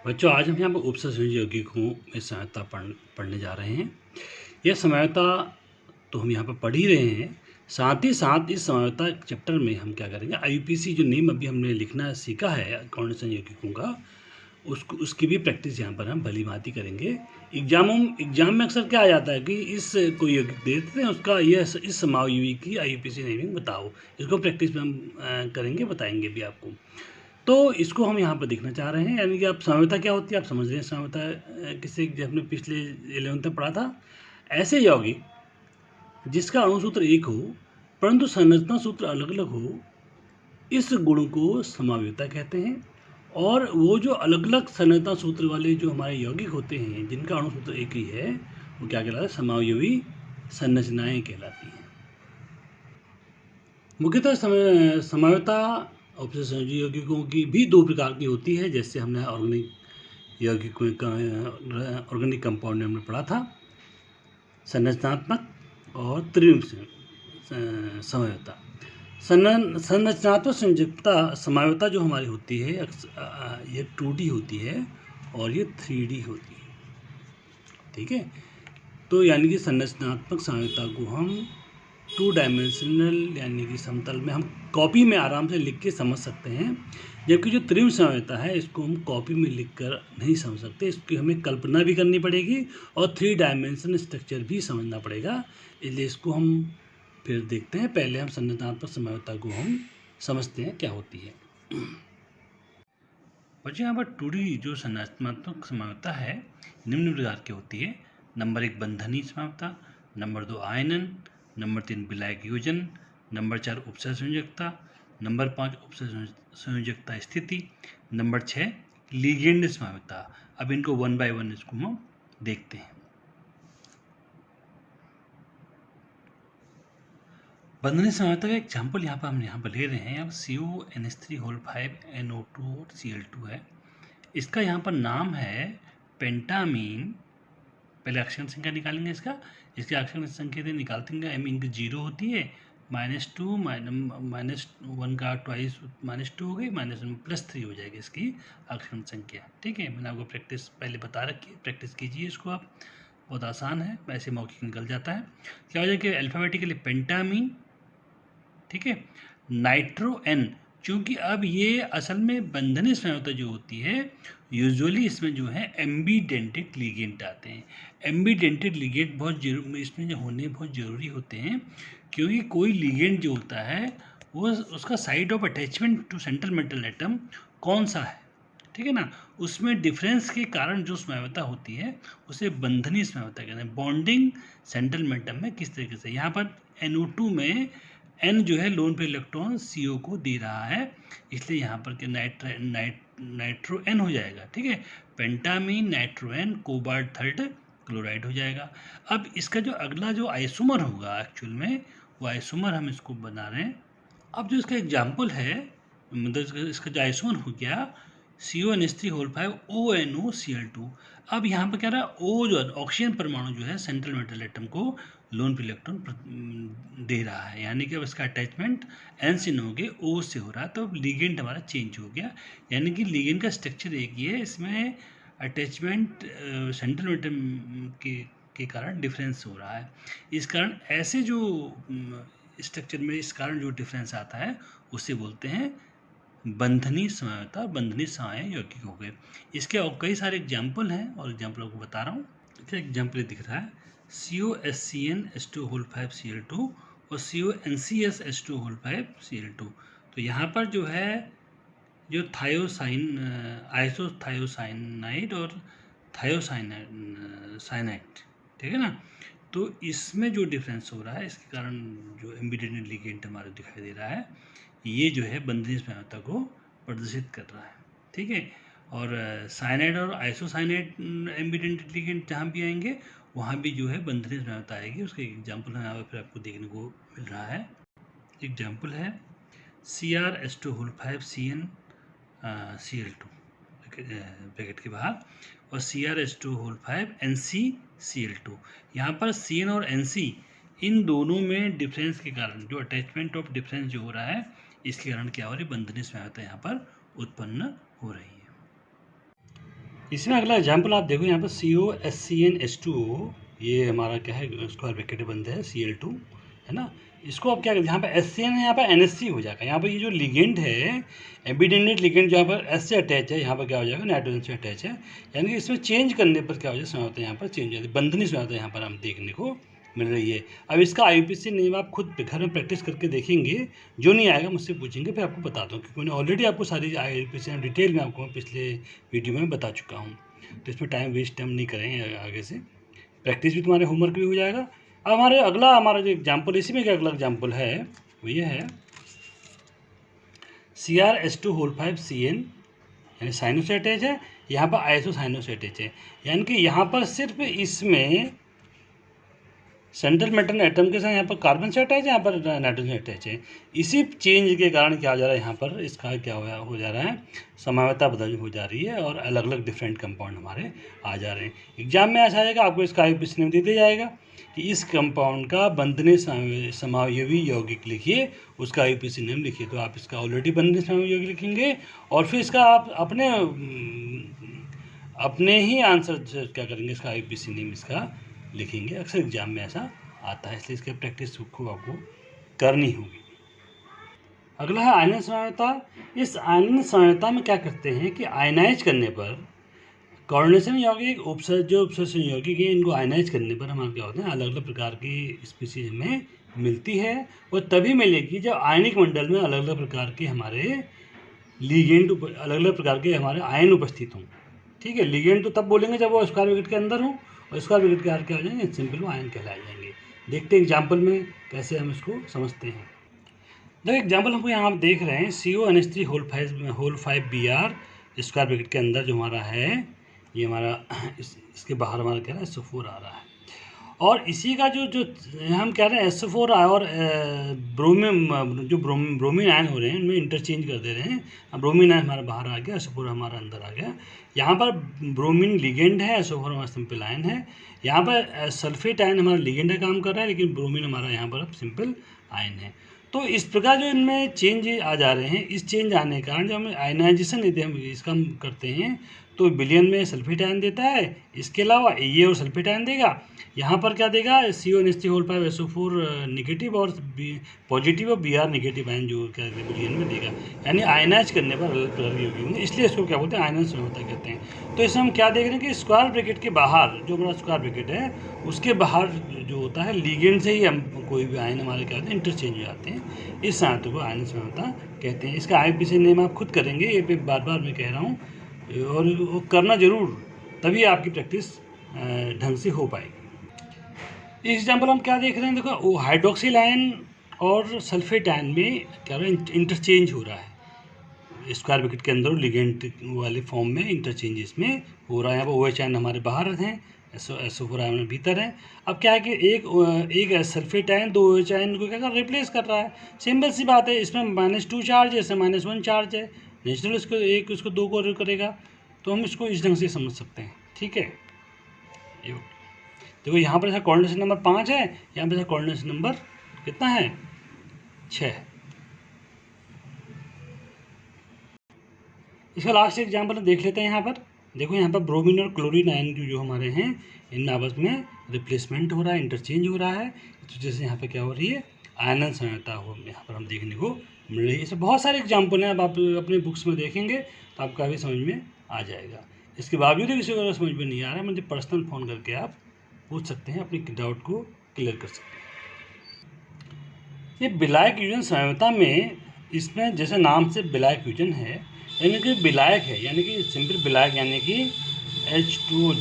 बच्चों, आज हम यहाँ पर उपसंयोजी यौगिकों में सहायता पढ़ने जा रहे हैं। यह समझौता तो हम यहाँ पर पढ़ ही रहे हैं, साथ ही साथ इस समझौता चैप्टर में हम क्या करेंगे, आईयूपीएसी जो नेम अभी हमने लिखना सीखा है कॉन्डेंसेशन यौगिकों का, उसकी भी प्रैक्टिस यहाँ पर हम भली भांति करेंगे। एग्जाम में अक्सर क्या आ जाता है कि इस कोई यौगिक दे देते हैं, उसका यह इस समावयवी की आईयूपीएसी नेमिंग बताओ। इसको प्रैक्टिस में हम करेंगे, बताएंगे भी आपको। तो इसको हम यहाँ पर देखना चाह रहे हैं, यानी कि आप समझौता क्या होती है आप समझ रहे हैं। समझौता किसे हमने पिछले 11th में पढ़ा था, ऐसे यौगिक जिसका अणुसूत्र एक हो परंतु संरचना सूत्र अलग अलग हो, इस गुण को समावयवता कहते हैं। और वो जो अलग अलग संरचना सूत्र वाले जो हमारे यौगिक होते हैं जिनका अणुसूत्र एक ही है, वो क्या कहलाता है, समावयवी संरचनाएं कहलाती हैं। मुख्यतः समावयवता उपसंयोजी यौगिकों की भी दो प्रकार की होती है, जैसे हमने ऑर्गेनिक कंपाउंड में हमने पढ़ा था, संरचनात्मक और त्रिविम समावयवता। संरचनात्मक संयोजकता समावयवता जो हमारी होती है ये 2D होती है और ये 3D होती है, ठीक है। तो यानी कि संरचनात्मक समावयवता को हम 2 डायमेंशनल यानी कि समतल में हम कॉपी में आराम से लिख के समझ सकते हैं, जबकि जो त्रिविम समावयवता है इसको हम कॉपी में लिख कर नहीं समझ सकते, इसकी हमें कल्पना भी करनी पड़ेगी और 3 डायमेंशन स्ट्रक्चर भी समझना पड़ेगा। इसलिए इसको हम फिर देखते हैं। पहले हम संरचनात्मक समावयवता को हम समझते हैं क्या होती है। बच्चों, यहाँ पर 2D जो संरचनात्मक समावयवता है निम्न प्रकार की होती है। नंबर 1 बंधनीय समावयवता, नंबर 2 आयनन, नंबर 3 विलायक योजन, नंबर 4 उपसंयोजकता, नंबर 5 उपसंयोजकता स्थिति, नंबर 6 लिगेंड समावयवता। अब इनको 1 by 1 इसको हम देखते हैं। बंधनीय समावयवता का एग्जाम्पल यहाँ पर ले रहे हैं। अब CONH3 5NO2 और Cl2 है। इसका यहाँ पर नाम है पेंटामीन। पहले अक्षर संख्या निकालेंगे इसके अक्षर संख्या से निकालते हैं। एम इनकी 0 होती है, -2 -1 का ट्वाइस -2 हो गई, -+3 हो जाएगी इसकी अक्षर संख्या, ठीक है। मैंने आपको प्रैक्टिस पहले बता रखी है, प्रैक्टिस कीजिए इसको आप, बहुत आसान है, वैसे मौखिक निकल जाता है। क्या हो जाएगा कि अल्फ़ाबेटिकली पेंटामीन, ठीक है, नाइट्रो एन, क्योंकि अब ये असल में बंधनीय समावयवता जो होती है यूजुअली इसमें जो है एम्बीडेंटेड लिगेंड आते हैं। एम्बीडेंटेड लिगेंड बहुत इसमें जो होने बहुत ज़रूरी होते हैं, क्योंकि कोई लिगेंड जो होता है वो उसका side of attachment to central metal atom कौन सा है, ठीक है ना, उसमें डिफरेंस के कारण जो समावयवता होती है उसे बंधनीय समावयवता कहते हैं। बॉन्डिंग सेंट्रल मेटल में किस तरीके से, यहाँ पर NO2 में N जो है लोन पे इलेक्ट्रॉन CO को दे रहा है, इसलिए यहाँ पर के नाइट्रो N हो जाएगा, ठीक है। Pentammine nitro N cobalt third chloride हो जाएगा। अब इसका जो अगला जो आइसोमर होगा एक्चुअल में वो आइसोमर हम इसको बना रहे हैं। अब जो इसका एग्जाम्पल है, मतलब इसका जो आइसोमर हो गया CONH3 5ONO Cl2। अब यहाँ पर क्या रहा है, O जो ऑक्सीजन परमाणु जो है सेंट्रल मेटल एटम को लोन पे इलेक्ट्रॉन दे रहा है, यानी कि अब इसका अटैचमेंट N से न हो के O से हो रहा है, तो अब लिगेंड हमारा चेंज हो गया। यानी कि लिगेंड का स्ट्रक्चर एक ही है, इसमें अटैचमेंट सेंट्रल मेटल के कारण डिफरेंस हो रहा है। इस कारण ऐसे जो स्ट्रक्चर में इस कारण जो डिफरेंस आता है उसे बोलते हैं बंधनीय समावयवता, बंधनीय सहायक यौगिक हो गए। इसके और कई सारे एग्जाम्पल हैं और एग्जाम्पल आपको बता रहा हूँ। इसका एग्जाम्पल दिख रहा है COSCN H2O5Cl2 और CONCS H2O5Cl2। तो यहाँ पर जो है जो आइसोथायोसाइनाइड और थायोसाइनाइड, ठीक है ना, तो इसमें जो डिफरेंस हो रहा है इसके कारण जो एम्बीडेंटेड लिगेंड हमारे दिखाई दे रहा है, ये जो है बंधनीय समावयवता को प्रदर्शित कर रहा है, ठीक है। और साइनाइड और आइसोसाइनाइड एम्बीडेंटेड लिगेंड जहाँ भी आएंगे वहाँ भी जो है बंधनीय समावयवता आएगी। उसके एग्जाम्पल यहाँ पर फिर आपको देखने को मिल रहा है। एग्जाम्पल है CrH2O5CnCl2 ब्रैकेट के बाहर, और CrH2O5NCCl2। यहाँ पर CN और NC इन दोनों में डिफरेंस के कारण जो अटैचमेंट ऑफ डिफरेंस जो हो रहा है इसके कारण क्या हो रही है, बंधनीय समावयवता यहाँ पर उत्पन्न हो रही है। इसमें अगला एग्जाम्पल आप देखो, यहाँ पर COHCnH2O, ये हमारा क्या है, स्क्वायर ब्रैकेट बंद है, Cl2 है ना। इसको अब क्या, यहाँ पर HCN है, यहाँ पर NH3 हो जाएगा। यहाँ पर ये जो लिगेंड है, एम्बिडेंट लिगेंड जहाँ पर S से अटैच है, यहाँ पर क्या हो जाएगा, नाइट्रोजन से अटैच है। यानी कि इसमें चेंज करने पर क्या हो जाए, समय होता है यहाँ पर चेंज हो जाती है, बंधनी समय होता है यहाँ पर हम देखने को मिल रही है। अब इसका IUPAC नेम आप खुद घर में प्रैक्टिस करके देखेंगे, जो नहीं आएगा मुझसे पूछेंगे, फिर आपको बताता हूँ, क्योंकि मैंने ऑलरेडी आपको सारी IUPAC डिटेल में आपको पिछले वीडियो में बता चुका हूँ। तो इसमें टाइम वेस्ट हम नहीं करेंगे, आगे से प्रैक्टिस भी, तुम्हारे होमवर्क भी हो जाएगा। अब हमारा जो एग्जाम्पल, इसी में क्या अगला एग्जाम्पल है वो ये है CrH2O5Cn, यानी साइनो से अटैच है, यहाँ पर आइसोसाइनो से अटैच है। यानी कि यहाँ पर सिर्फ इसमें सेंट्रल मेटल एटम के साथ यहाँ पर कार्बन से अटैच है, यहाँ पर नाइट्रोजन से अटैच है। इसी चेंज के कारण क्या हो जा रहा है, यहाँ पर इसका क्या हो जा रहा है, समावता बदल हो जा रही है और अलग अलग डिफरेंट कंपाउंड हमारे आ जा रहे हैं। एग्जाम में ऐसा आएगा, आपको इसका IUPAC नेम दे दिया जाएगा कि इस कंपाउंड का बंधनीय समावयवी यौगिक लिखिए, उसका IUPAC नेम लिखिए। तो आप इसका ऑलरेडी बंधनीय समावयवी यौगिक लिखेंगे और फिर इसका आप अपने ही आंसर क्या करेंगे, इसका IUPAC नेम इसका लिखेंगे। अक्सर एग्जाम में ऐसा आता है, इसलिए इसके प्रैक्टिस को आपको करनी होगी। अगला है आयनन समानता। इस आयनन समानता में क्या करते हैं कि आयनाइज करने पर कोऑर्डिनेशन यौगिक, उपसर्जन यौगिक, इनको आयनाइज करने पर हमारे क्या होते हैं, अलग अलग प्रकार की स्पीसीज हमें मिलती है। और तभी मिलेगी जब आयनिक मंडल में अलग अलग प्रकार के हमारे लिगेंड, अलग अलग प्रकार के हमारे आयन उपस्थित हों। ठीक है, लिगेंड तो तब बोलेंगे जब वो स्क्वायर ब्रैकेट के अंदर हो, और स्क्वायर ब्रैकेट के बाहर क्या हो जाएंगे, सिंपल आयन कहलाए जाएंगे। देखते हैं एग्जाम्पल में कैसे हम इसको समझते हैं। देखो एग्जाम्पल हमको यहाँ आप देख रहे हैं, CONH3 whole 5Br square bracket के अंदर जो हमारा है, ये हमारा इसके बाहर हमारा क्या है, SO4 आ रहा है। और इसी का जो हम कह रहे हैं SO4 और ब्रोमीन आयन हो रहे हैं, उनमें इंटरचेंज कर दे रहे हैं। ब्रोमीन आयन हमारा बाहर आ गया, SO4 हमारा अंदर आ गया। यहाँ पर ब्रोमीन लिगेंड है, SO4 हमारा सिंपल आयन है। यहाँ पर सल्फेट आयन हमारा लिगेंड का काम कर रहा है, लेकिन ब्रोमीन हमारा यहाँ पर अब सिंपल आयन है। तो इस प्रकार जो इनमें चेंज आ जा रहे हैं, इस चेंज आने के कारण जब हम आयनाइजेशन यदि हम इसका करते हैं तो विलयन में सल्फेट आयन देता है। इसके अलावा ये और सल्फेट आयन देगा। यहाँ पर क्या देगा, CONH3 होल 5SO4 निगेटिव और पॉजिटिव और Br निगेटिव आयन जो क्या विलयन में देगा। यानी आयनाइज करने पर अलग प्रकार के यौगिक होंगे, इसलिए इसको क्या बोलते हैं, आयनन समझौता कहते हैं। तो इसमें हम क्या देख रहे हैं कि स्क्वायर ब्रैकेट के बाहर जो हमारा स्क्वायर ब्रैकेट है, उसके बाहर जो होता है लिगेंड से ही हम कोई भी आयन हमारे क्या होते हैं, इंटरचेंज हो जाते हैं। इस संयंत्र को आयनन समझौता कहते हैं। इसका IUPAC नेम आप खुद करेंगे, ये पे बार बार मैं कह रहा हूँ, और वो करना ज़रूर, तभी आपकी प्रैक्टिस ढंग से हो पाएगी। एग्जाम्पल हम क्या देख रहे हैं, देखो वो हाइड्रोक्सिल आयन और सल्फेट आयन में क्या हो रहा है, इंटरचेंज हो रहा है। स्क्वायर ब्रैकेट के अंदर लिगेंड वाले फॉर्म में इंटरचेंज इसमें हो रहा है। यहाँ पर OH आयन हमारे बाहर हैं, SO4 आयन भीतर है। अब क्या है कि एक सल्फेट आयन 2 OH आयन को क्या कर रिप्लेस कर रहा है। सिंपल सी बात है, इसमें -2 चार्ज है, इसमें -1 चार्ज है। नेचुरल इसको 2 को करेगा, तो हम इसको इस ढंग से समझ सकते हैं। ठीक है, देखो यहाँ पर ऐसा कोऑर्डिनेशन नंबर 5 है, यहाँ पर ऐसा कोऑर्डिनेशन नंबर कितना है, 6। इसका लास्ट एग्जाम्पल देख लेते हैं। यहाँ पर देखो, यहाँ पर ब्रोमीन और क्लोरीन आयन जो हमारे हैं, इनमें आपस में रिप्लेसमेंट हो रहा है, इंटरचेंज हो रहा है। तो जैसे यहाँ पर क्या हो रही है, आयनन संयोजकता हो यहाँ पर हम देखने को मिल रही है। इसमें बहुत सारे एग्जाम्पल हैं, अब आप अपने बुक्स में देखेंगे तो आपका भी समझ में आ जाएगा। इसके बावजूद किसी को अगर समझ में नहीं आ रहा है, मुझे पर्सनल फ़ोन करके आप पूछ सकते हैं, अपनी डाउट को क्लियर कर सकते हैं। ये विलायक युजन संयोजकता में, इसमें जैसे नाम से विलायक युजन है, यानी कि विलायक है, यानी कि सिंपल विलायक, यानी कि H2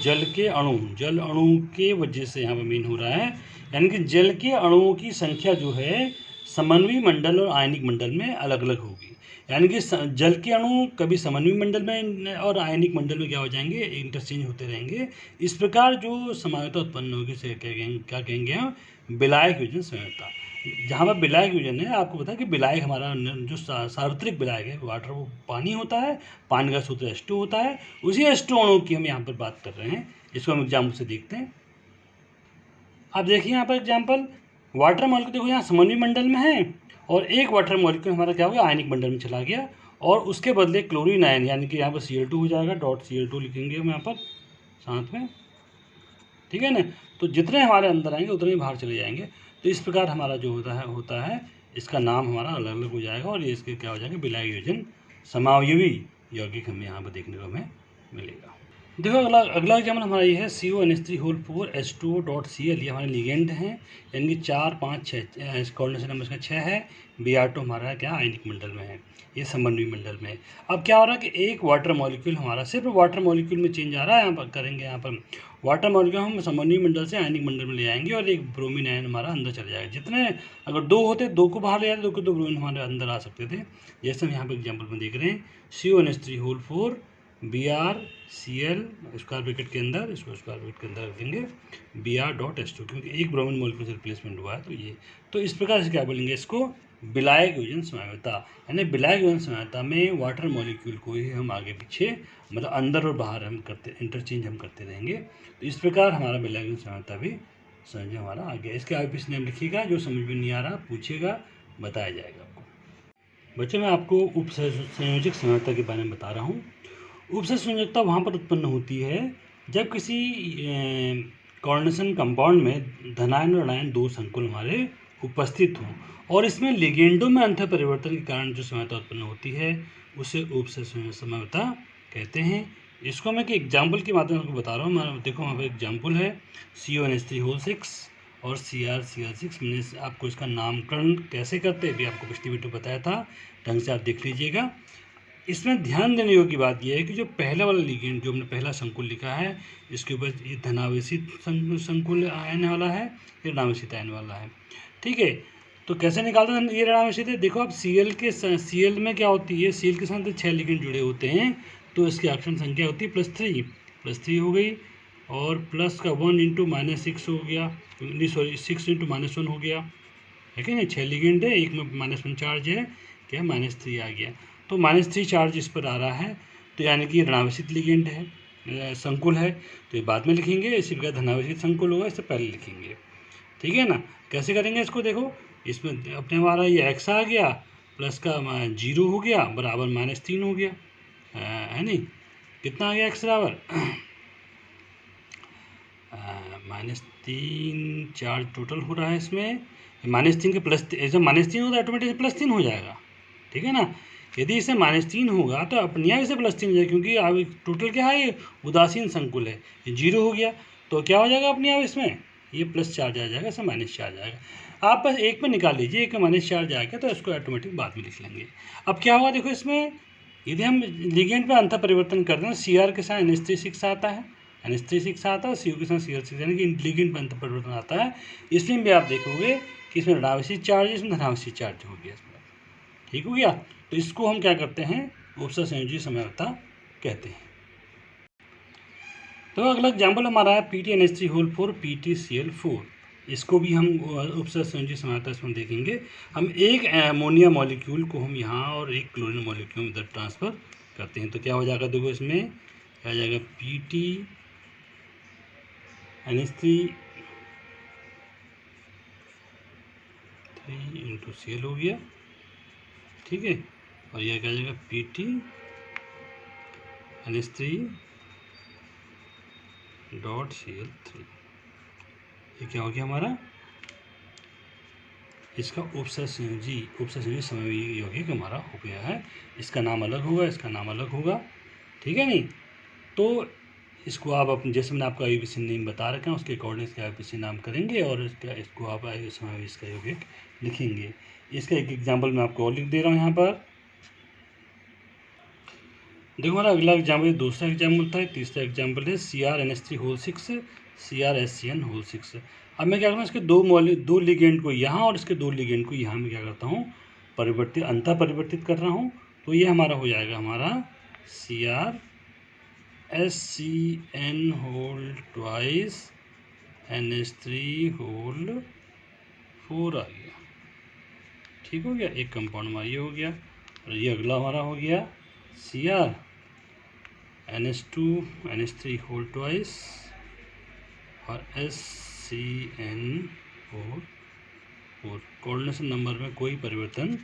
जल अणु के वजह से यहाँ पर मीन हो रहा है। यानी कि जल के अणुओं की संख्या जो है समन्वयी मंडल और आयनिक मंडल में अलग अलग होगी। यानी कि जल के अणु कभी समन्वयी मंडल में और आयनिक मंडल में क्या हो जाएंगे, इंटरचेंज होते रहेंगे। इस प्रकार जो समायोजकता उत्पन्न होगी से क्या कहेंगे हम, विलायक युजन संयोजकता। जहाँ पर विलायक युजन है, आपको पता है कि विलायक हमारा जो सार्वत्रिक विलायक है, वाटर वो पानी होता है, पानी का सूत्र H2 होता है। उसी H2 अणु की हम यहाँ पर बात कर रहे हैं। इसको हम एग्जाम्पल से देखते हैं। आप देखिए यहाँ पर एग्जाम्पल, वाटर मॉलिक्यूल देखो यहाँ समन्वयी मंडल में है, और एक वाटर मॉलिक्यूल हमारा क्या हो गया, आयनिक मंडल में चला गया। और उसके बदले क्लोरीन आयन यानी कि यहाँ पर Cl2 हो जाएगा, डॉट Cl2 लिखेंगे हम यहाँ पर साथ में, ठीक है ना। तो जितने हमारे अंदर आएंगे उतने ही बाहर चले जाएंगे। तो इस प्रकार हमारा जो होता है इसका नाम हमारा अलग अलग हो जाएगा और ये इसके क्या हो जाएगा, विलायक योजन समावयवी यौगिक हमें यहाँ पर देखने को हमें मिलेगा। देखो अगला एग्जाम्पल हमारा ये है CONH3 4H2O.Cl। ये हमारे लिगेंड हैं, यानी कि 4 5 6 कोऑर्डिनेशन नंबर इसका 6 है। Br2 हमारा क्या आयनिक मंडल में है, ये समन्वयी मंडल में है। अब क्या हो रहा है कि एक वाटर मॉलिक्यूल हमारा सिर्फ वाटर मॉलिक्यूल में चेंज आ रहा है, यहाँ पर करेंगे, यहाँ पर वाटर मॉलिक्यूल हम समन्वयी मंडल से आयनिक मंडल में ले आएंगे और एक ब्रोमीन आयन हमारा अंदर चले जाएगा। जितने अगर 2 होते 2 को बाहर ले जाते, 2 को 2 ब्रोमीन हमारे अंदर आ सकते थे, जैसे हम यहाँ पर एग्जाम्पल में देख रहे हैं। CONH3 4BrCl स्क्वायर ब्रैकेट के अंदर, इसको स्क्वायर ब्रैकेट के अंदर रखेंगे Br.H2, क्योंकि एक ब्रोमीन मॉलिक्यूल से रिप्लेसमेंट हुआ है। तो ये तो इस प्रकार से क्या बोलेंगे इसको, विलायक योजन समावयवता। यानी विलायक योजन समावयवता में वाटर मॉलिक्यूल को ही हम आगे पीछे मतलब अंदर और बाहर हम करते इंटरचेंज हम करते रहेंगे। तो इस प्रकार हमारा विलायक योजन समावयवता भी समझ हमारा आ गया। इसके आगे नेम लिखिएगा, जो समझ में नहीं आ रहा पूछेगा, बताया जाएगा आपको। बच्चे मैं आपको उपसंयोजक समावयवता के बारे में बता रहा हूँ। उपसंयोजकता वहाँ पर उत्पन्न होती है जब किसी कोऑर्डिनेशन कंपाउंड में धनायन और ऋणायन 2 संकुल हमारे उपस्थित हों और इसमें लिगेंडों में अंतर परिवर्तन के कारण जो समावयवता उत्पन्न होती है उसे उपसंयोजक समावयवता कहते हैं। इसको मैं एक एग्जाम्पल के माध्यम से बता रहा हूँ। देखो वहाँ पर एग्जाम्पल है CONH3 और CrCl6। मैंने आपको इसका नामकरण कैसे करते हैं भी आपको पिछली वीडियो बताया था, ढंग से आप देख लीजिएगा। इसमें ध्यान देने योग्य बात यह है कि जो पहला वाला लिगेंड जो हमने पहला संकुल लिखा है, इसके ऊपर ये धनावेशित संकुल आयन वाला है, ये ऋणावेशित आयन वाला है, ठीक है। तो कैसे निकालते हैं ये ऋणावेशित है, देखो आप Cl में क्या होती है, Cl के साथ 6 लिगेंड जुड़े होते हैं, तो इसकी अक्षांश संख्या होती है +3 हो गई, और प्लस का 1 × -6 हो गया, सॉरी 6 × -1 हो गया, है कि नहीं। 6 लिगेंड है, एक में -1 चार्ज है, क्या -3 आ गया। तो -3 चार्ज इस पर आ रहा है, तो यानी कि ऋणावेशित लिगेंड है, संकुल है, तो ये बाद में लिखेंगे। इसी प्रकार धनावेशित संकुल होगा, इससे पहले लिखेंगे, ठीक है ना। कैसे करेंगे इसको, देखो इसमें अपने हमारा ये x आ गया, प्लस का 0 हो गया, बराबर -3 हो गया, है नहीं। कितना आ गया x बराबर -3 चार्ज टोटल हो रहा है इसमें। -3 के प्लस, ऐसे -3 होता है ऑटोमेटिक +3 हो जाएगा, ठीक है ना। यदि इसे -3 होगा तो अपने यहाँ इसे +3 हो जाएगा, क्योंकि अब टोटल क्या है, ये उदासीन संकुल है, ये 0 हो गया, तो क्या हो जाएगा अपने आप इसमें ये प्लस चार्ज आ जाएगा, इसमें माइनस चार्ज आएगा। आप बस एक में निकाल लीजिए, एक में माइनस चार्ज आएगा तो इसको ऑटोमेटिक बाद में लिख लेंगे। अब क्या होगा देखो, इसमें यदि हम लिगेंड में अंतर परिवर्तन करते हैं, CR के साथ NH3 आता है, NH3 आता है, CO के साथ Cl6, यानी कि लिगेंड में अंतर परिवर्तन आता है। इसमें भी आप देखोगे कि इसमें ऋणावेशित चार्ज है, इसमें धनावेशित चार्ज हो गया, इसमें ठीक हो गया। तो इसको हम क्या करते हैं, उपसंयोजी समावयवता कहते हैं। तो अगला एग्जाम्पल हमारा है PTNH3 PTCl4। इसको भी हम उपसंयोजी समावयवता इसमें देखेंगे। हम एक अमोनिया मॉलिक्यूल को हम यहाँ और एक क्लोरीन मॉलिक्यूल में इधर ट्रांसफ़र करते हैं, तो क्या हो जाएगा, देखो इसमें क्या आ जाएगा, PTNH3 × Cl हो गया, ठीक है। और यह क्या जाएगा, PTNH3.Cl3। ये क्या हो गया हमारा, इसका उपसंयोजी समन्वयी यौगिक हमारा हो गया है। इसका नाम अलग होगा, इसका नाम अलग होगा, ठीक है नहीं। तो इसको आप अपने, जैसे मैंने आपको IUPAC नेम बता रखा है, उसके अकॉर्डिंग इसका IUPAC नाम करेंगे और इसको आप समन्वयी इसका यौगिक लिखेंगे। इसका एक एग्जाम्पल मैं आपको और लिख दे रहा हूँ यहाँ पर। देखो हमारा अगला एग्जाम्पल, दूसरा एग्जाम्पल था, तीसरा एग्जाम्पल है CrNH3 CrSCN6। अब मैं क्या करता हूँ, इसके दो लिगेंड को यहाँ और इसके 2 लिगेंड को यहाँ में क्या करता हूँ, अंतर परिवर्तित कर रहा हूँ। तो ये हमारा हो जाएगा हमारा CrSCN2NH3 आ गया, ठीक हो गया। एक कंपाउंड हमारा ये हो गया, और ये अगला हमारा हो गया CrNH2NH3 और SCN4। कोऑर्डिनेशन नंबर में कोई परिवर्तन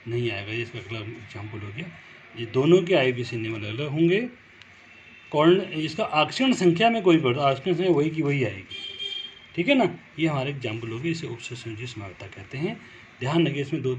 नहीं आएगा, ये इसका अगला एग्जाम्पल हो गया। ये दोनों के IUPAC नेम अलग अलग होंगे। इसका अक्षरण संख्या में कोई पड़ता, अक्षरण संख्या वही की वही आएगी, ठीक है ना। ये हमारे एग्जाम्पल हो गए, इसे उपसंयोजी समावता कहते हैं। ध्यान रखिए इसमें दो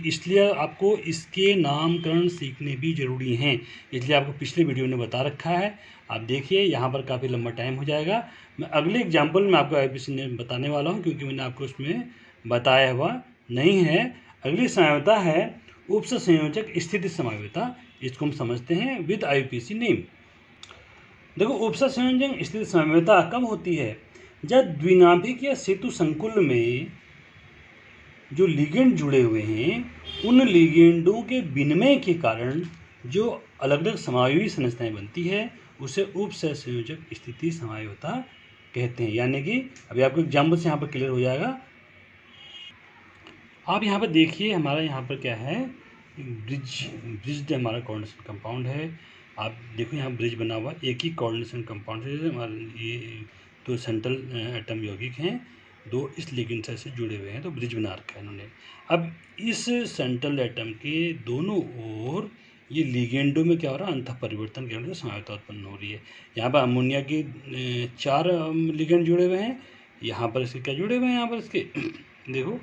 इसलिए आपको इसके नामकरण सीखने भी जरूरी हैं, इसलिए आपको पिछले वीडियो ने बता रखा है। आप देखिए यहाँ पर काफ़ी लंबा टाइम हो जाएगा। मैं अगले एग्जाम्पल में आपको IUPAC नेम बताने वाला हूँ, क्योंकि मैंने आपको उसमें बताया हुआ नहीं है। अगली समावता है उपसंयोजक स्थिति समावता, इसको हम समझते हैं विद IUPAC नेम। देखो, उपसंयोजक स्थिति समावता कब होती है? जब द्विनाभिक या सेतु संकुल में जो लिगेंड जुड़े हुए हैं, उन लिगेंडों के विनिमय के कारण जो अलग अलग समायोगी संरचनाएं बनती है, उसे उपसंयोजक स्थिति समावता कहते हैं। यानी कि अभी आपको एग्जाम्पल से यहाँ पर क्लियर हो जाएगा। आप यहाँ पर देखिए, हमारा यहाँ पर क्या है, ब्रिज हमारा कोऑर्डिनेशन कंपाउंड है। आप देखो यहाँ ब्रिज बना हुआ, एक ही कोऑर्डिनेशन कंपाउंड है। हमारे ये दो सेंट्रल एटम यौगिक हैं, दो इस लिगेंड से जुड़े हुए हैं, तो ब्रिज बना रखा है इन्होंने। अब इस सेंट्रल एटम के दोनों ओर ये लिगेंडों में क्या हो रहा है, अंतः परिवर्तन के कारण समावता उत्पन्न हो रही है। यहाँ पर अमोनिया के 4 लिगेंड जुड़े हुए हैं, यहाँ पर इसके क्या जुड़े हुए हैं, यहाँ पर इसके देखो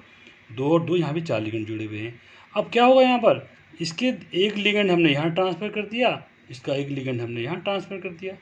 2 और 2, यहाँ भी 4 लिगेंड जुड़े हुए हैं। अब क्या होगा, यहाँ पर इसके एक लिगेंड हमने यहाँ ट्रांसफ़र कर दिया, इसका एक लिगेंड हमने यहाँ ट्रांसफ़र कर दिया,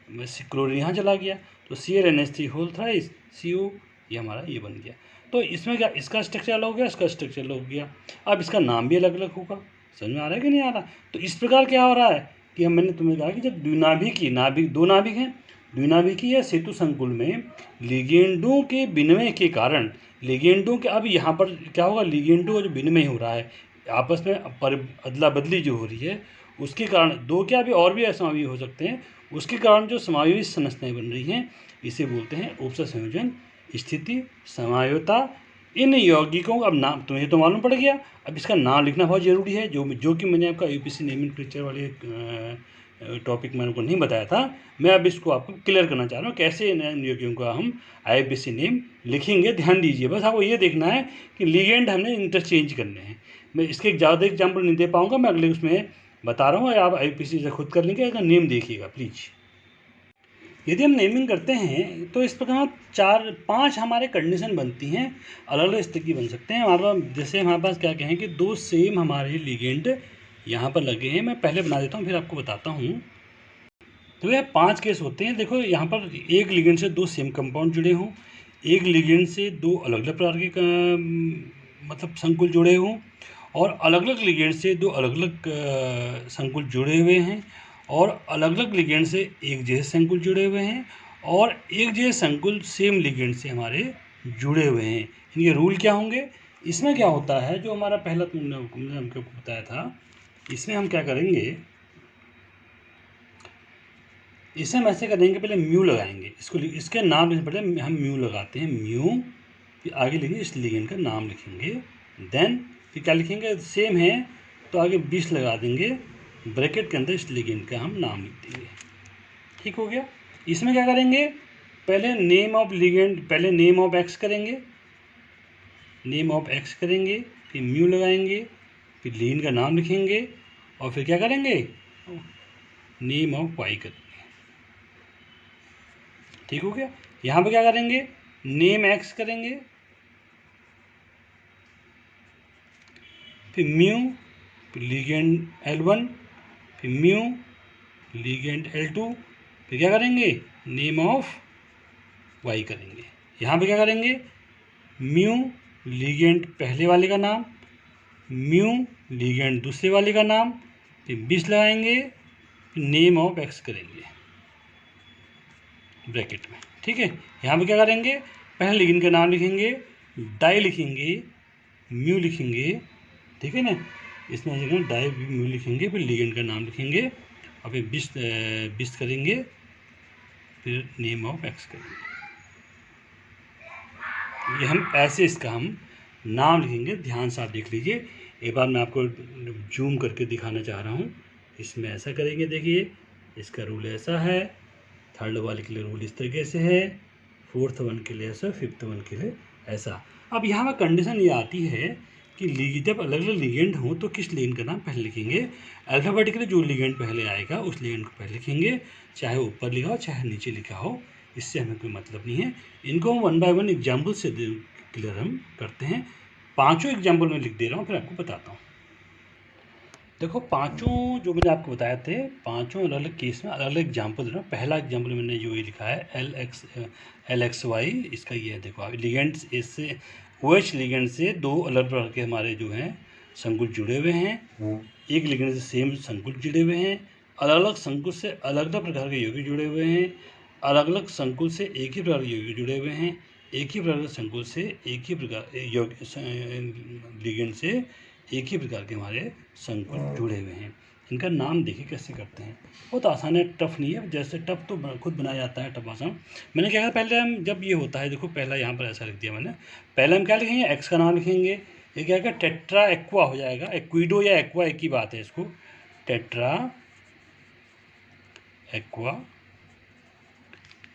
बस क्लोरीन यहाँ चला गया, तो ClNH3 होल थ्राइस CO, ये हमारा ये बन गया। तो इसमें क्या, इसका स्ट्रक्चर अलग हो गया, इसका स्ट्रक्चर अलग हो गया। अब इसका नाम भी अलग अलग होगा। समझ में आ रहा है कि नहीं आ रहा? तो इस प्रकार क्या हो रहा है कि मैंने तुम्हें कहा कि जब दो नाभिक हैं, द्विनाभिकी या सेतु संकुल में लिगेंडों के विनिमय के कारण लिगेंडों के, अब यहाँ पर क्या होगा, लिगेंडों का जो विनिमय हो रहा है आपस में अदला बदली जो हो रही है, उसके कारण दो क्या भी और भी समायोगी हो सकते हैं, उसके कारण जो समायोगी संरचनाएं बन रही हैं, इसे बोलते हैं उपसंयोजन स्थिति समावता। इन यौगिकों का अब नाम तुम्हें तो मालूम पड़ गया, अब इसका नाम लिखना बहुत ज़रूरी है, जो कि मैंने आपका IUPAC नोमेनक्लेचर वाले टॉपिक मैंने को नहीं बताया था। मैं अब इसको आपको क्लियर करना चाह रहा हूँ, कैसे इन यौगिकों का हम IUPAC नेम लिखेंगे। ध्यान दीजिए, बस आपको ये देखना है कि लिगेंड हमने इंटरचेंज करने हैं। मैं इसके ज़्यादा एग्जाम्पल नहीं दे पाऊँगा, मैं अगले उसमें बता रहा हूँ, आप IUPAC से खुद कर लेंगे। इसका नेम देखिएगा प्लीज़। यदि हम नेमिंग करते हैं तो इस प्रकार 4-5 हमारे कंडीशन बनती हैं, अलग अलग स्थिति बन सकते हैं हमारे पास। जैसे हमारे पास क्या कहें कि 2 सेम हमारे लिगेंड यहाँ पर लगे हैं, मैं पहले बना देता हूँ फिर आपको बताता हूँ। तो यह 5 केस होते हैं। देखो यहाँ पर एक लिगेंड से 2 सेम कंपाउंड जुड़े हों, एक लिगेंड से 2 अलग अलग प्रकार के मतलब संकुल जुड़े हों, और अलग अलग लिगेंड से 2 अलग अलग संकुल जुड़े हुए हैं, और अलग अलग लिगेंड से एक जैसे संकुल जुड़े हुए हैं, और एक जैसे संकुल सेम लिगेंड से हमारे जुड़े हुए हैं। इनके रूल क्या होंगे? इसमें क्या होता है, जो हमारा पहला तुमने हमको बताया था, इसमें हम क्या करेंगे, इसे हम ऐसे करेंगे, पहले म्यू लगाएंगे, इसको इसके नाम लिखने पहले हम म्यू लगाते हैं, म्यू, फिर आगे लिखेंगे इस लिगेंड का नाम लिखेंगे, देन फिर क्या लिखेंगे, सेम है तो आगे 20 लगा देंगे, ब्रैकेट के अंदर इस लिगेंड का हम नाम लिख देंगे। ठीक हो गया। इसमें क्या करेंगे, पहले नेम ऑफ लिगेंड, पहले नेम ऑफ एक्स करेंगे, नेम ऑफ एक्स करेंगे, फिर म्यू लगाएंगे, फिर लिगेंड का नाम लिखेंगे, और फिर क्या करेंगे, नेम ऑफ वाई करेंगे। ठीक हो गया। यहाँ पे क्या करेंगे, नेम एक्स करेंगे, फिर म्यू, फिर लिगेंड L1, फिर म्यू, लिगेंड L2, फिर क्या करेंगे, नेम ऑफ वाई करेंगे। यहाँ पे क्या करेंगे, म्यू लिगेंड पहले वाले का नाम, म्यू लिगेंड दूसरे वाले का नाम, फिर 20 लगाएंगे, फिर नेम ऑफ एक्स करेंगे ब्रैकेट में। ठीक है। यहाँ पे क्या करेंगे, पहले लिगेंड का नाम लिखेंगे, डाई लिखेंगे, म्यू लिखेंगे, ठीक है ना, इसमें जगह डाई म्यू लिखेंगे, फिर लिगेंड का नाम लिखेंगे, और फिर 20 करेंगे, फिर नेम ऑफ एक्स करेंगे। ये हम ऐसे इसका हम नाम लिखेंगे। ध्यान से आप देख लीजिए, एक बार मैं आपको जूम करके दिखाना चाह रहा हूँ। इसमें ऐसा करेंगे, देखिए इसका रूल ऐसा है, थर्ड वाले के लिए रूल इस तरीके से है, फोर्थ वन के लिए ऐसा, फिफ्थ वन के लिए ऐसा। अब यहाँ पर कंडीशन ये आती है कि जब अलग अलग लिगेंड हो तो किस लिगेंड का नाम पहले लिखेंगे। अल्फ़ाबेटिकली जो लिगेंड पहले आएगा उस लिगेंड को पहले लिखेंगे, चाहे ऊपर लिखा हो चाहे नीचे लिखा हो, इससे हमें कोई मतलब नहीं है। इनको हम 1 बाय 1 एग्जाम्पल से क्लियर हम करते हैं। 5 एग्जाम्पल मैं लिख दे रहा हूँ, फिर आपको बताता हूँ। देखो 5 जो मैंने आपको बताए थे, 5 अलग अलग केस में अलग अलग एग्जाम्पल दे रहा हूँ। पहला एग्जाम्पल मैंने जो ये लिखा है एल एक्स वाई, इसका ये है। देखो आप लिगेंड्स इससे OH लिगेंड से 2 अलग प्रकार के हमारे जो हैं संकुल जुड़े हुए हैं। एक लिगेंड से सेम संकुल जुड़े हुए हैं, अलग अलग संकुल से अलग अलग प्रकार के यौगिक जुड़े हुए हैं, अलग अलग संकुल से एक ही प्रकार के यौगिक जुड़े हुए हैं, एक ही प्रकार के संकुल से एक ही प्रकार लिगेंड से एक ही प्रकार के हमारे संकुल जुड़े हुए हैं। इनका नाम देखिए कैसे करते हैं। बहुत आसान है, टफ नहीं है। जैसे टफ तो खुद बनाया जाता है, टफ आसान। मैंने क्या कहा, पहले हम जब ये होता है, देखो पहला यहाँ पर ऐसा लिख दिया मैंने। पहले हम क्या लिखेंगे, एक्स का नाम लिखेंगे। ये क्या है, टेट्रा एक्वा हो जाएगा। एक्विडो या एक्वा एक ही बात है। इसको टेट्रा एक्वा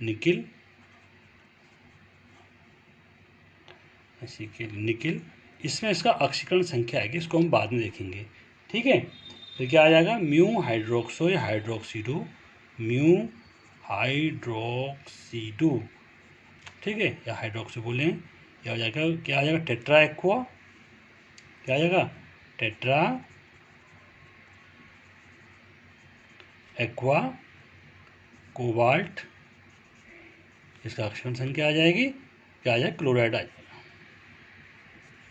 निकिल, निकिल। इसमें इसका ऑक्सीकरण संख्या आएगी, इसको हम बाद में देखेंगे, ठीक है। तो क्या आ जाएगा, म्यू हाइड्रोक्सो या हाइड्रोक्सीडो, म्यू हाइड्रोक्सीडो, ठीक है, या हाइड्रोक्सो बोलें। या हो जाएगा, क्या आ जाएगा, टेट्रा एक्वा, क्या आ जाएगा, टेट्रा एक्वा कोबाल्ट, इसका ऑक्सीकरण संख्या आ जाएगी, क्या आ जाएगा, क्लोराइड आ जाएगा।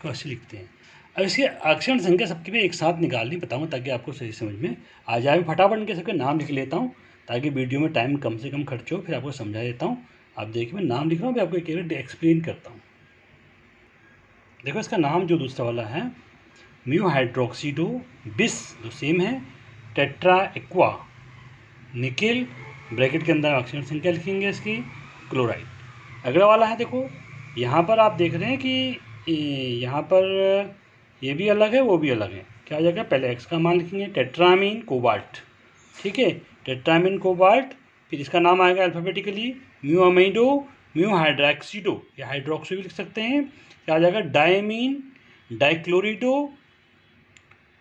को ऐसे लिखते हैं। अब इसकी ऑक्सीकरण संख्या सबकी मैं एक साथ निकालनी बताऊँ ताकि आपको सही समझ में आ जाए। फटाफट के सबके नाम लिख लेता हूँ ताकि वीडियो में टाइम कम से कम खर्च हो, फिर आपको समझा देता हूँ। आप देखिए मैं नाम लिख रहा हूँ, फिर आपको एक एक एक्सप्लेन करता हूँ। देखो इसका नाम जो दूसरा वाला है, म्यू हाइड्रोक्सीडो बिस, जो सेम है, टेट्रा एक्वा निकिल, ब्रैकेट के अंदर ऑक्सीजन संख्या लिखेंगे इसकी, क्लोराइड। अगला वाला है, देखो यहाँ पर आप देख रहे हैं कि यहाँ पर ये भी अलग है वो भी अलग है। क्या हो जाएगा, पहले एक्स का मान लिखेंगे, टेट्रामीन कोबाल्ट, ठीक है, टेट्रामीन कोबाल्ट। फिर इसका नाम आएगा अल्फ़ाबेटिकली, म्यू अमीडो, म्यू हाइड्रोक्सीडो या हाइड्रोक्सी भी लिख सकते हैं। क्या आ जाएगा, डायमीन डाइक्लोरिडो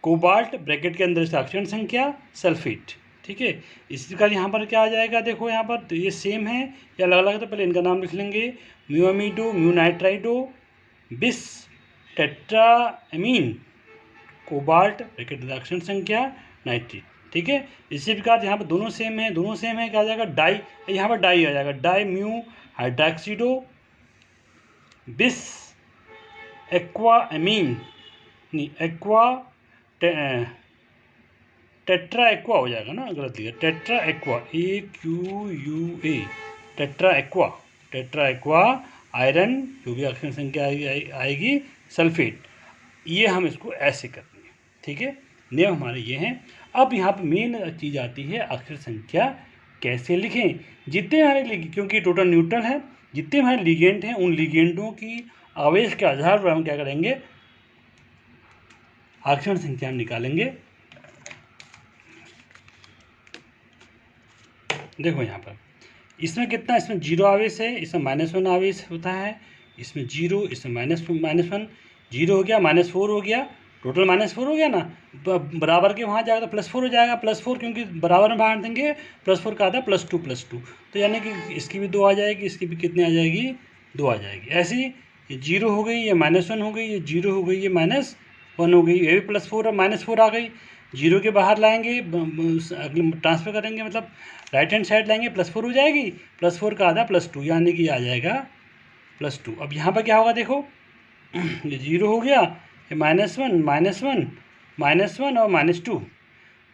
कोबाल्ट, ब्रैकेट के अंदर इसका ऑक्सीजन संख्या सल्फेट, ठीक है। इसी प्रकार यहाँ पर क्या आ जाएगा, देखो यहाँ पर तो ये सेम है या अलग अलग है, तो पहले इनका नाम लिख लेंगे, म्यू अमीडो, म्यू नाइट्राइडो बिस टेट्रामीन कोबाल्ट, ब्रैकेट ऑक्सीजन संख्या नाइट्रेट, ठीक है। इसी प्रकार यहाँ पर दोनों सेम है, दोनों सेम है, क्या आ जाएगा, डाई, यहाँ पर डाई आ जाएगा, डाई म्यू हाइड्रोक्सीडो बिस एक्वा एमीन, नहीं एक्वा टेट्रा एक्वा हो जाएगा ना, गलत लिखा, tetra aqua, AQUA, tetra aqua, tetra aqua iron, जो भी ऑक्सीजन संख्या आएगी सल्फेट। ये हम इसको ऐसे करेंगे, ठीक है। नियम हमारे ये हैं। अब यहाँ पर मेन चीज़ आती है ऑक्सीजन संख्या कैसे लिखें। जितने हमारे, क्योंकि टोटल न्यूट्रल है, जितने हमारे लिगेंड हैं उन लिगेंडों की आवेश के आधार पर हम क्या करेंगे, ऑक्सीजन संख्या हम निकालेंगे। देखो यहाँ पर इसमें कितना, इसमें 0 आवेश है, इसमें -1 आवेश होता है, इसमें 0, इसमें -1, 0 हो गया, -4 हो गया, टोटल -4 हो गया ना। बराबर के वहाँ जाएगा तो +4 हो जाएगा, +4 क्योंकि बराबर में बांट देंगे, +4 का आता है +2, तो यानी कि इसकी भी 2 आ जाएगी, इसकी भी कितनी आ जाएगी, 2 आ जाएगी। ऐसे ही ये 0 हो गई, ये -1 हो गई, ये 0 हो गई, ये -1 हो गई, ये भी +4 है, -4 आ गई। 0 के बाहर लाएंगे, अगले ट्रांसफर करेंगे, मतलब राइट हैंड साइड लाएंगे, +4 हो जाएगी, +4 का आधा +2, यानी कि आ जाएगा +2। अब यहाँ पर क्या होगा, देखो ये 0 हो गया, ये -1 -1 -1 और -2,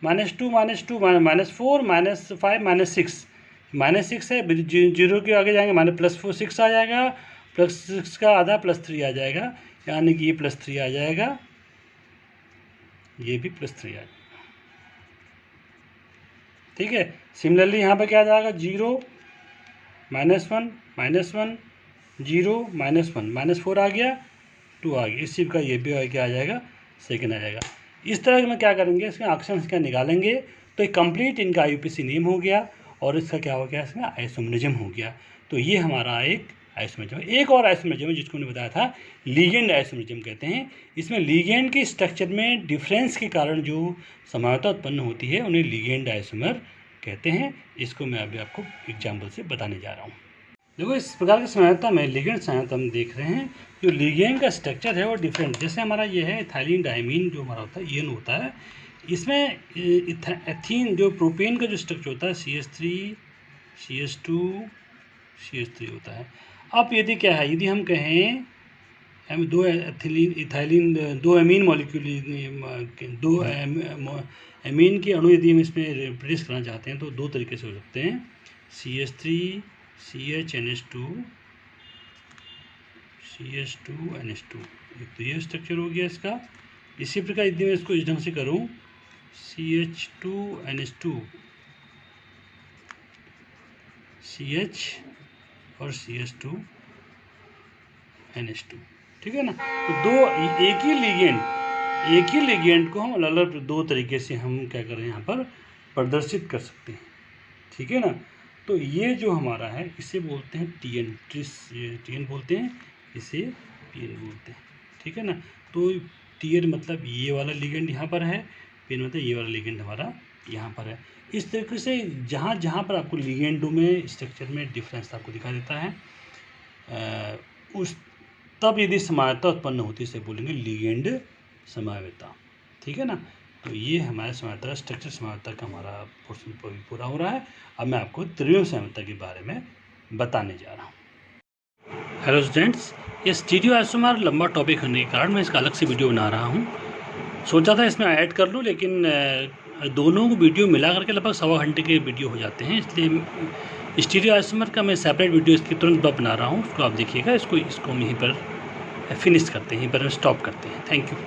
-2 -2 -4 -5 -6 है, 0 के आगे जाएंगे +4 6 आ जाएगा, +6 का आधा +3 आ जाएगा, यानी कि ये +3 आ जाएगा, ये भी +3 आ जाएगा, ठीक है। सिमिलरली यहाँ पर क्या आ जाएगा, 0 -1 -1 0 -1 -4 आ गया, 2 आ गया, इसी का ये भी क्या आ जाएगा, सेकंड आ जाएगा। इस तरह में क्या करेंगे, इसमें ऑक्सीजन संख्या निकालेंगे तो एक कंप्लीट इनका IUPAC नेम हो गया और इसका क्या हो गया, इसमें आइसोमरिज्म हो गया। तो ये हमारा एक आइसोमरिज्म। एक और आइसोमरिज्म जिसको मैंने बताया था लिगेंड आइसोमरिज्म कहते हैं। इसमें लिगेंड की स्ट्रक्चर में डिफरेंस के कारण जो समानता उत्पन्न होती है उन्हें लिगेंड आइसोमर कहते हैं। इसको मैं अभी आपको एग्जाम्पल से बताने जा रहा हूँ। देखो इस प्रकार की समानता में लिगेंड समानता हम देख रहे हैं। जो लिगेंड का स्ट्रक्चर है वो डिफरेंट, जैसे हमारा ये है इथाइलिन डायमीन जो हमारा होता है EN होता है। इसमें एथीन जो प्रोपेन का जो स्ट्रक्चर होता है CH3 CH2 CH3 होता है। अब यदि क्या है, यदि हम कहें हम दो इथाइलिन दो एमीन मॉलिक्यूल दो एमीन के अणु यदि हम इसमें रिप्लेस करना चाहते हैं तो दो तरीके से हो सकते हैं, CH3 CHNH2 CH2NH2। एक तो ये स्ट्रक्चर हो गया इसका। इसी प्रकार यदि मैं इसको इस ढंग से करूं CH2NH2 CH और CH2NH2, ठीक है ना। तो एक ही लिगेंड को हम अलग अलग दो तरीके से हम क्या कर रहे हैं यहाँ पर प्रदर्शित कर सकते हैं, ठीक है ना। तो ये जो हमारा है इसे बोलते हैं TN बोलते हैं, इसे PN बोलते हैं, ठीक है ना। तो TN मतलब ये वाला लिगेंड यहाँ पर है, PN मतलब ये वाला लिगेंड हमारा यहाँ पर है। इस तरीके से जहाँ जहाँ पर आपको लिगेंडों में स्ट्रक्चर में डिफरेंस आपको दिखा देता है तब यदि समानता उत्पन्न होती है इसे बोलेंगे लिगेंड समानता, ठीक है ना। तो ये हमारे समानता स्ट्रक्चर समानता का हमारा पोर्शन पूरा हो रहा है। अब मैं आपको त्रिविम समानता के बारे में बताने जा रहा हूँ। हेलो स्टूडेंट्स, ये स्टीरियो आइसोमर लंबा टॉपिक होने के कारण मैं इसका अलग से वीडियो बना रहा हूँ। सोचा था इसमें ऐड कर लूँ, लेकिन दोनों को वीडियो मिला करके लगभग 1.25 घंटे के वीडियो हो जाते हैं, इसलिए स्टीरियो आइसोमर का मैं सेपरेट वीडियो इसकी तुरंत बाद बना रहा हूँ। उसको आप देखिएगा। इसको हम यहीं पर फिनिश करते हैं, यहीं पर स्टॉप करते हैं। Thank you.